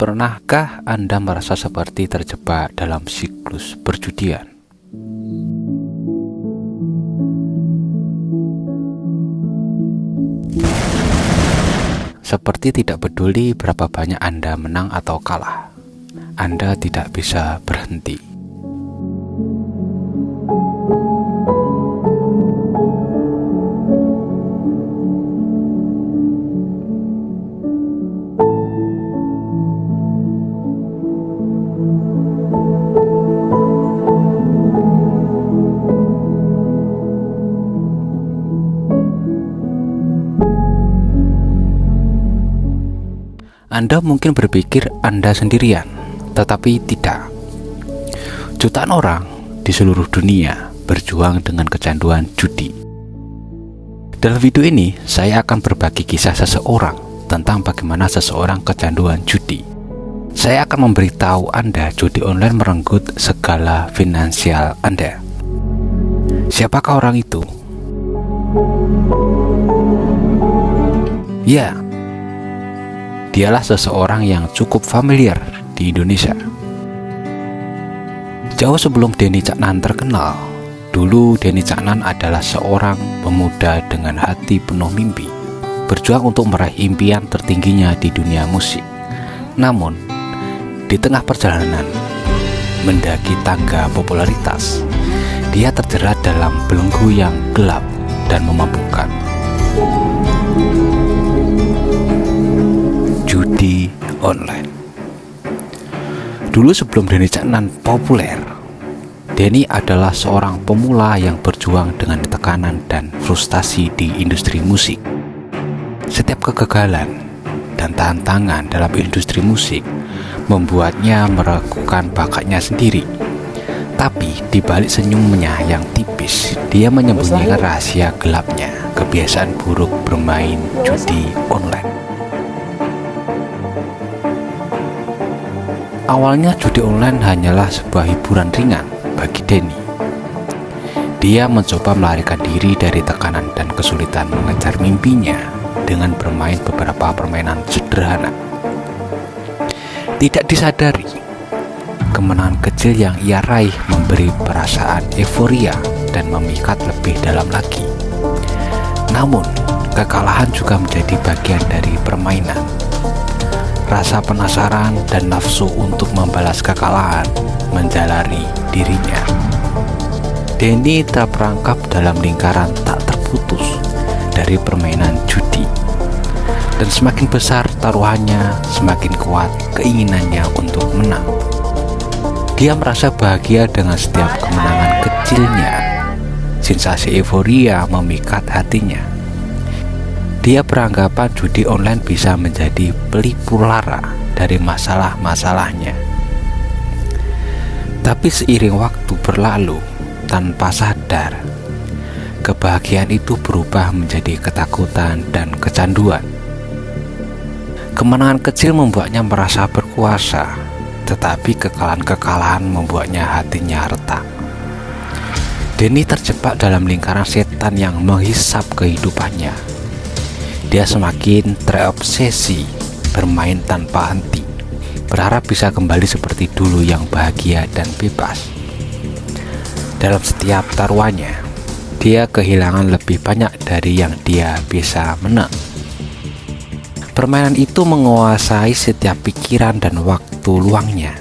Pernahkah Anda merasa seperti terjebak dalam siklus perjudian? Seperti tidak peduli berapa banyak Anda menang atau kalah, Anda tidak bisa berhenti. Anda mungkin berpikir Anda sendirian, tetapi tidak. Jutaan orang di seluruh dunia berjuang dengan kecanduan judi. Dalam video ini, saya akan berbagi kisah seseorang tentang bagaimana seseorang kecanduan judi. Saya akan memberitahu Anda judi online merenggut segala finansial Anda. Siapakah orang itu? Ya, dialah seseorang yang cukup familiar di Indonesia. Jauh sebelum Denny Caknan terkenal, dulu Denny Caknan adalah seorang pemuda dengan hati penuh mimpi, berjuang untuk meraih impian tertingginya di dunia musik. Namun, di tengah perjalanan mendaki tangga popularitas, dia terjerat dalam belenggu yang gelap dan memabukkan. Judi online. Dulu sebelum Denny Caknan populer, Denny adalah seorang pemula yang berjuang dengan tekanan dan frustasi di industri musik. Setiap kegagalan dan tantangan dalam industri musik membuatnya meragukan bakatnya sendiri. Tapi di balik senyumnya yang tipis, dia menyembunyikan rahasia gelapnya, kebiasaan buruk bermain judi online. Awalnya judi online hanyalah sebuah hiburan ringan bagi Denny. Dia mencoba melarikan diri dari tekanan dan kesulitan mengejar mimpinya dengan bermain beberapa permainan sederhana. Tidak disadari, kemenangan kecil yang ia raih memberi perasaan euforia dan memikat lebih dalam lagi. Namun, kekalahan juga menjadi bagian dari permainan. Rasa penasaran dan nafsu untuk membalas kekalahan menjalari dirinya. Denny terperangkap dalam lingkaran tak terputus dari permainan judi. Dan semakin besar taruhannya, semakin kuat keinginannya untuk menang. Dia merasa bahagia dengan setiap kemenangan kecilnya. Sensasi euforia memikat hatinya. Dia beranggapan judi online bisa menjadi pelipur lara dari masalah-masalahnya. Tapi seiring waktu berlalu, tanpa sadar, kebahagiaan itu berubah menjadi ketakutan dan kecanduan. Kemenangan kecil membuatnya merasa berkuasa, tetapi kekalahan-kekalahan membuatnya hatinya retak. Denny terjebak dalam lingkaran setan yang menghisap kehidupannya. Dia semakin terobsesi bermain tanpa henti, berharap bisa kembali seperti dulu yang bahagia dan bebas. Dalam setiap taruhannya, dia kehilangan lebih banyak dari yang dia bisa menang. Permainan itu menguasai setiap pikiran dan waktu luangnya.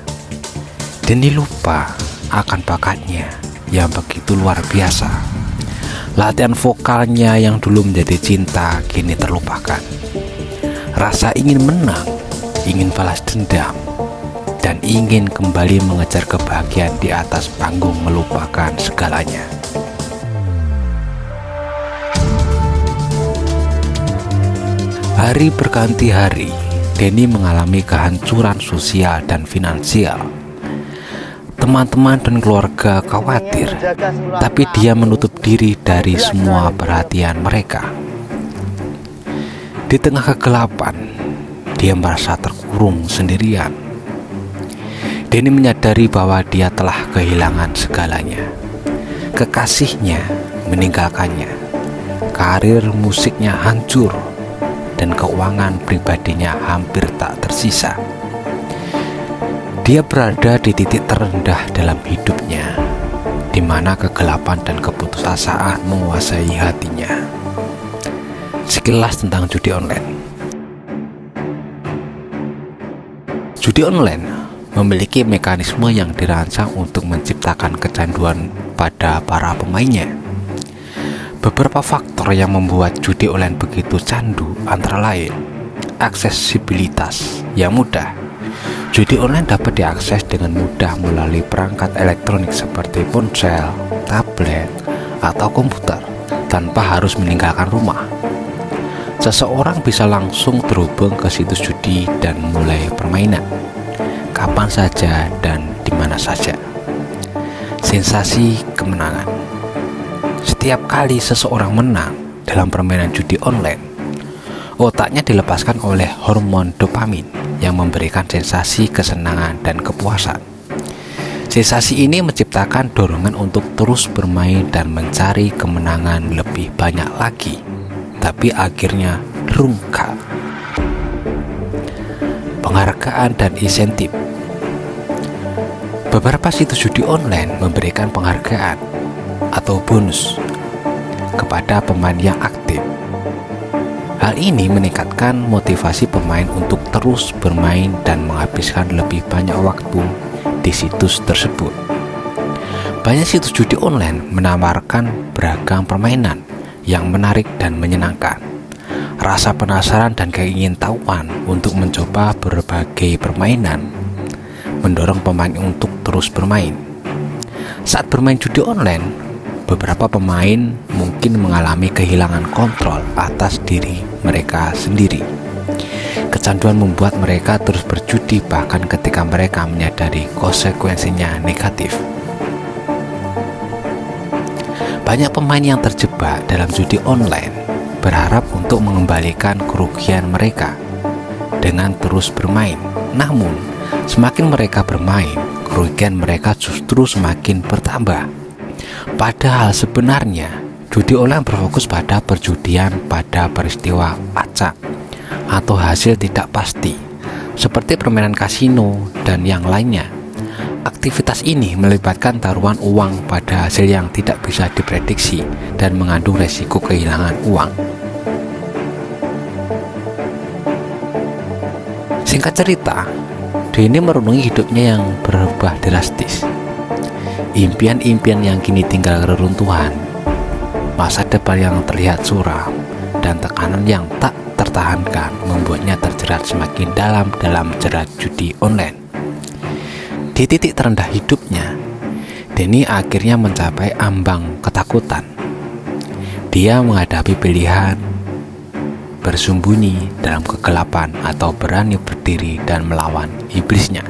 Denny lupa akan bakatnya yang begitu luar biasa. Latihan vokalnya yang dulu menjadi cinta kini terlupakan. Rasa ingin menang, ingin balas dendam, dan ingin kembali mengejar kebahagiaan di atas panggung melupakan segalanya. Hari berganti hari, Denny mengalami kehancuran sosial dan finansial. Teman-teman dan keluarga khawatir, tapi dia menutup diri dari semua perhatian mereka. Di tengah kegelapan, dia merasa terkurung sendirian. Denny menyadari bahwa dia telah kehilangan segalanya. Kekasihnya meninggalkannya, karir musiknya hancur, dan keuangan pribadinya hampir tak tersisa. Dia berada di titik terendah dalam hidupnya, di mana kegelapan dan keputusasaan menguasai hatinya. Sekilas tentang judi online. Judi online memiliki mekanisme yang dirancang untuk menciptakan kecanduan pada para pemainnya. Beberapa faktor yang membuat judi online begitu candu antara lain aksesibilitas yang mudah. Judi online dapat diakses dengan mudah melalui perangkat elektronik seperti ponsel, tablet, atau komputer tanpa harus meninggalkan rumah. Seseorang bisa langsung terhubung ke situs judi dan mulai permainan kapan saja dan di mana saja. Sensasi kemenangan. Setiap kali seseorang menang dalam permainan judi online, otaknya dilepaskan oleh hormon dopamin yang memberikan sensasi kesenangan dan kepuasan. Sensasi ini menciptakan dorongan untuk terus bermain dan mencari kemenangan lebih banyak lagi, tapi akhirnya rungkak. Penghargaan dan insentif. Beberapa situs judi online memberikan penghargaan atau bonus kepada pemain yang aktif. Hal ini meningkatkan motivasi pemain untuk terus bermain dan menghabiskan lebih banyak waktu di situs tersebut. Banyak situs judi online menawarkan beragam permainan yang menarik dan menyenangkan. Rasa penasaran dan keingintahuan untuk mencoba berbagai permainan mendorong pemain untuk terus bermain. Saat bermain judi online, beberapa pemain mungkin mengalami kehilangan kontrol atas diri mereka sendiri. Kecanduan membuat mereka terus berjudi bahkan ketika mereka menyadari konsekuensinya negatif. Banyak pemain yang terjebak dalam judi online berharap untuk mengembalikan kerugian mereka dengan terus bermain. Namun, semakin mereka bermain, kerugian mereka justru semakin bertambah. Padahal sebenarnya judi online berfokus pada perjudian pada peristiwa acak atau hasil tidak pasti seperti permainan kasino dan yang lainnya. Aktivitas ini melibatkan taruhan uang pada hasil yang tidak bisa diprediksi dan mengandung resiko kehilangan uang. Singkat cerita, Denny merenungi hidupnya yang berubah drastis. Impian-impian yang kini tinggal reruntuhan, masa depan yang terlihat suram, dan tekanan yang tak tertahankan membuatnya terjerat semakin dalam jerat judi online. Di titik terendah hidupnya, Denny akhirnya mencapai ambang ketakutan. Dia menghadapi pilihan bersembunyi dalam kegelapan atau berani berdiri dan melawan iblisnya.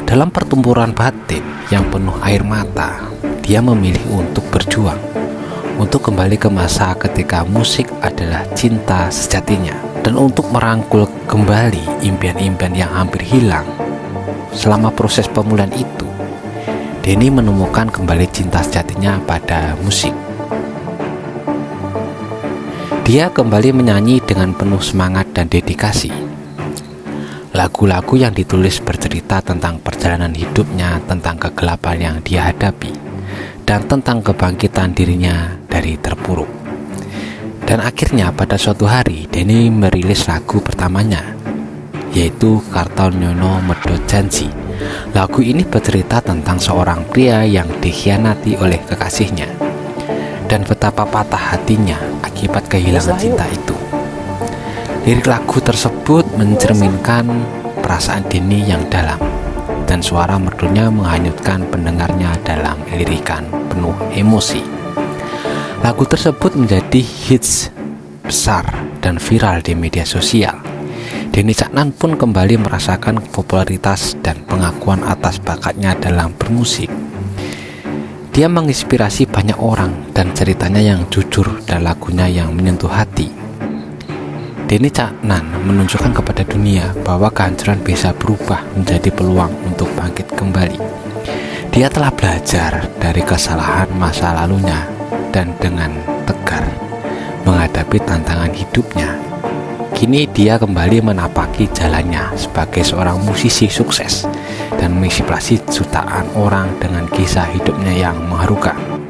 Dalam pertempuran batin yang penuh air mata, dia memilih untuk berjuang, untuk kembali ke masa ketika musik adalah cinta sejatinya, dan untuk merangkul kembali impian-impian yang hampir hilang. Selama proses pemulihan itu, Denny menemukan kembali cinta sejatinya pada musik. Dia kembali menyanyi dengan penuh semangat dan dedikasi. Lagu-lagu yang ditulis bercerita tentang perjalanan hidupnya, tentang kegelapan yang dia hadapi, dan tentang kebangkitan dirinya dari terpuruk. Dan akhirnya pada suatu hari, Denny merilis lagu pertamanya, yaitu Kartonyono Medhot Janji. Lagu ini bercerita tentang seorang pria yang dikhianati oleh kekasihnya, dan betapa patah hatinya akibat kehilangan cinta itu. Lirik lagu tersebut mencerminkan perasaan Denny yang dalam, dan suara merdunya menghanyutkan pendengarnya dalam lirikan penuh emosi. Lagu tersebut menjadi hits besar dan viral di media sosial. Denny Caknan pun kembali merasakan popularitas dan pengakuan atas bakatnya dalam bermusik. Dia menginspirasi banyak orang dan ceritanya yang jujur dan lagunya yang menyentuh hati. Denny Caknan menunjukkan kepada dunia bahwa kehancuran bisa berubah menjadi peluang untuk bangkit kembali. Dia telah belajar dari kesalahan masa lalunya dan dengan tegar menghadapi tantangan hidupnya. Kini dia kembali menapaki jalannya sebagai seorang musisi sukses dan menginspirasi jutaan orang dengan kisah hidupnya yang mengharukan.